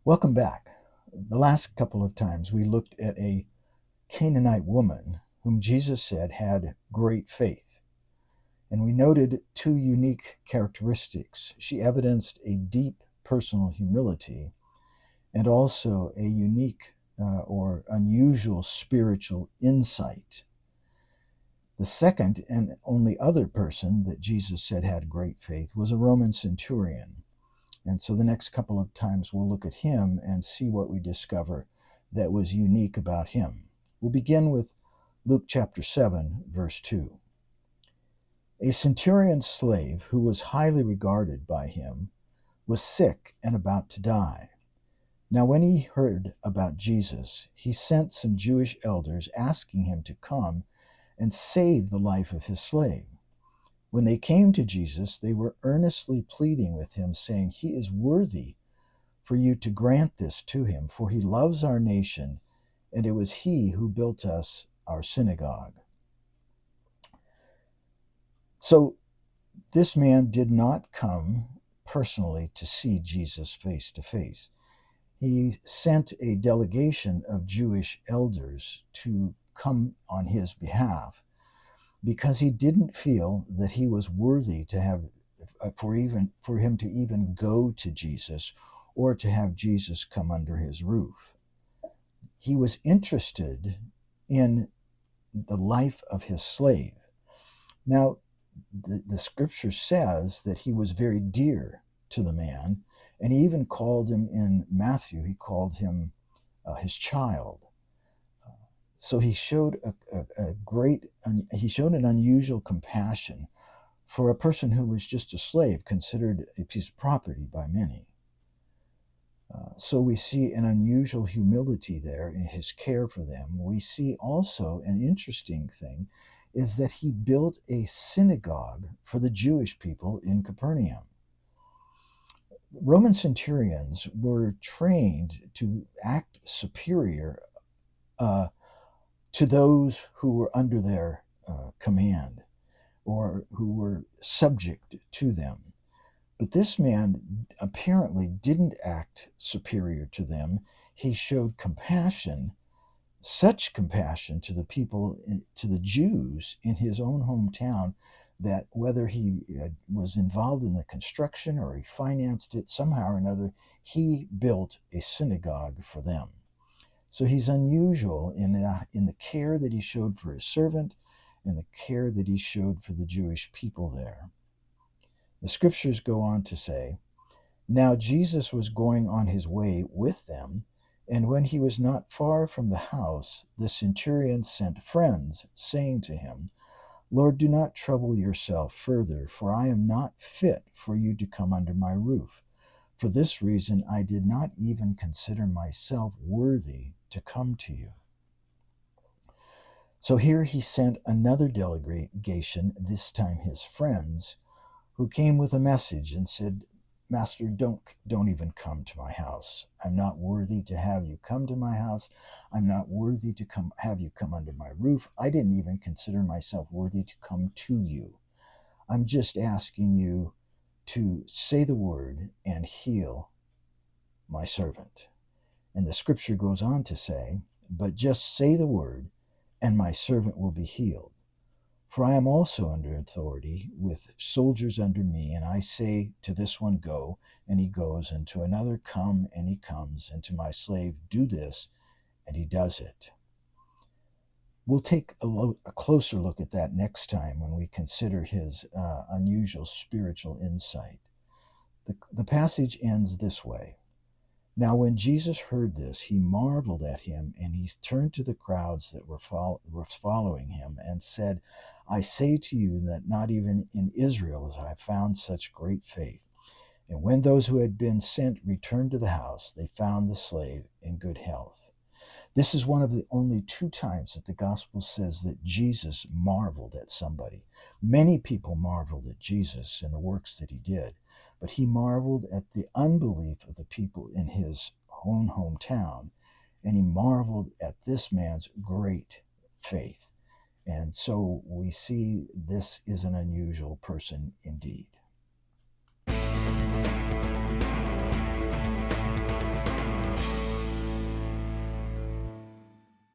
Welcome back. The last couple of times we looked at a Canaanite woman whom Jesus said had great faith. And we noted two unique characteristics. She evidenced a deep personal humility and also a unique or unusual spiritual insight. The second and only other person that Jesus said had great faith was a Roman centurion. And so the next couple of times we'll look at him and see what we discover that was unique about him. We'll begin with Luke chapter 7, verse 2. A centurion's slave who was highly regarded by him was sick and about to die. Now, when he heard about Jesus, he sent some Jewish elders asking him to come and save the life of his slave. When they came to Jesus, they were earnestly pleading with him, saying, "He is worthy for you to grant this to him, for he loves our nation, and it was he who built us our synagogue." So this man did not come personally to see Jesus face to face. He sent a delegation of Jewish elders to come on his behalf because he didn't feel that he was worthy to have for him to even go to Jesus or to have Jesus come under his roof. He was interested in the life of his slave. Now, the scripture says that he was very dear to the man, and he even called him in Matthew, he called him his child. So he showed he showed an unusual compassion for a person who was just a slave, considered a piece of property by many. So we see an unusual humility there in his care for them. We see also an interesting thing is that he built a synagogue for the Jewish people in Capernaum. Roman centurions were trained to act superior to those who were under their command or who were subject to them. But this man apparently didn't act superior to them. He showed compassion, such compassion to the people, to the Jews in his own hometown, that whether he was involved in the construction or he financed it somehow or another, he built a synagogue for them. So he's unusual in the care that he showed for his servant and the care that he showed for the Jewish people there. The scriptures go on to say, "Now Jesus was going on his way with them, and when he was not far from the house, the centurion sent friends, saying to him, 'Lord, do not trouble yourself further, for I am not fit for you to come under my roof. For this reason I did not even consider myself worthy to come to you.'" So here he sent another delegation, this time his friends, who came with a message and said, "Master, don't even come to my house. I'm not worthy to have you come to my house. I'm not worthy to have you come under my roof. I didn't even consider myself worthy to come to you. I'm just asking you to say the word and heal my servant." And the scripture goes on to say, "But just say the word, and my servant will be healed. For I am also under authority, with soldiers under me, and I say to this one, 'Go,' and he goes, and to another, 'Come,' and he comes, and to my slave, 'Do this,' and he does it." We'll take a closer look at that next time when we consider his unusual spiritual insight. The passage ends this way. "Now when Jesus heard this, he marveled at him, and he turned to the crowds that were following him and said, 'I say to you that not even in Israel have I found such great faith.' And when those who had been sent returned to the house, they found the slave in good health." This is one of the only two times that the gospel says that Jesus marveled at somebody. Many people marveled at Jesus and the works that he did, but he marveled at the unbelief of the people in his own hometown, and he marveled at this man's great faith. And so we see this is an unusual person indeed.